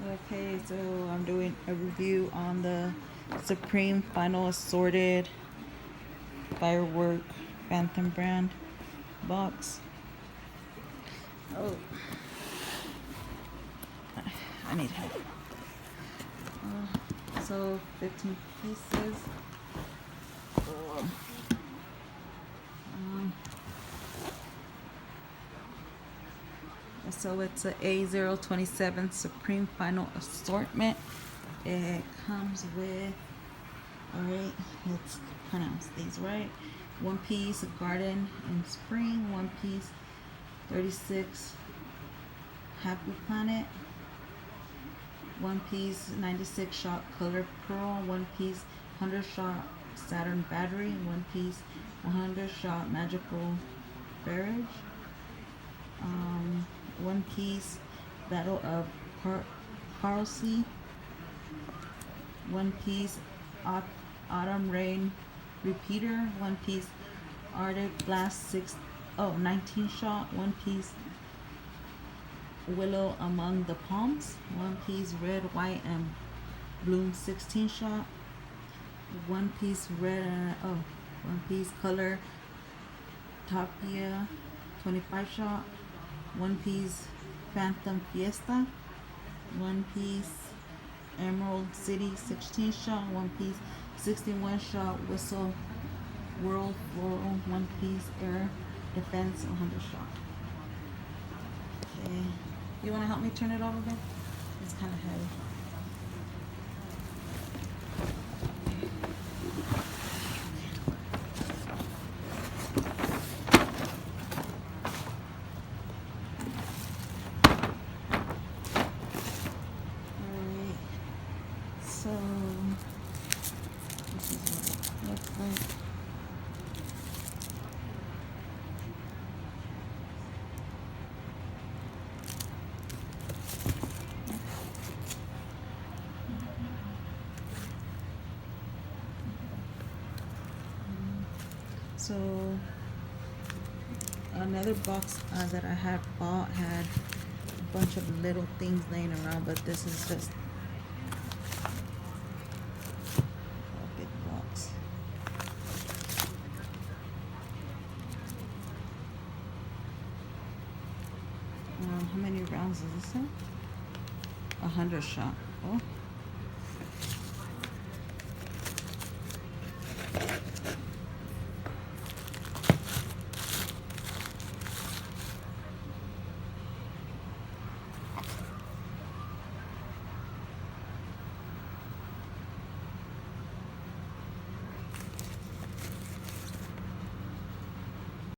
Okay, so I'm doing a review on the Supreme Final Assorted Firework Phantom brand box. Oh, I need help. So 15 pieces. So it's a A-027 Supreme Final Assortment. It comes with, alright, let's pronounce these right. 1 piece Garden in Spring, 1 piece 36 Happy Planet, 1 piece 96 shot Color Pearl, 1 piece 100 shot Saturn Battery, 1 piece 100 shot Magical Barrage, 1 piece Battle of Parsley, 1 piece Autumn Rain Repeater, 1 piece Arctic Blast 19 shot, 1 piece Willow Among the Palms, 1 piece Red, White, and Bloom 16 shot, 1 piece red, 1 piece Color Tapia 25 shot, 1 piece Phantom Fiesta, 1 piece Emerald City 16 shot, 1 piece 61 shot Whistle World Floral, 1 piece Air Defense 100 shot. Okay, you want to help me turn it over, babe? It's kind of heavy. So this is what it looks like. So another box that I had bought had a bunch of little things laying around, but this is just big box. How many rounds is this in? 100 shot. Oh.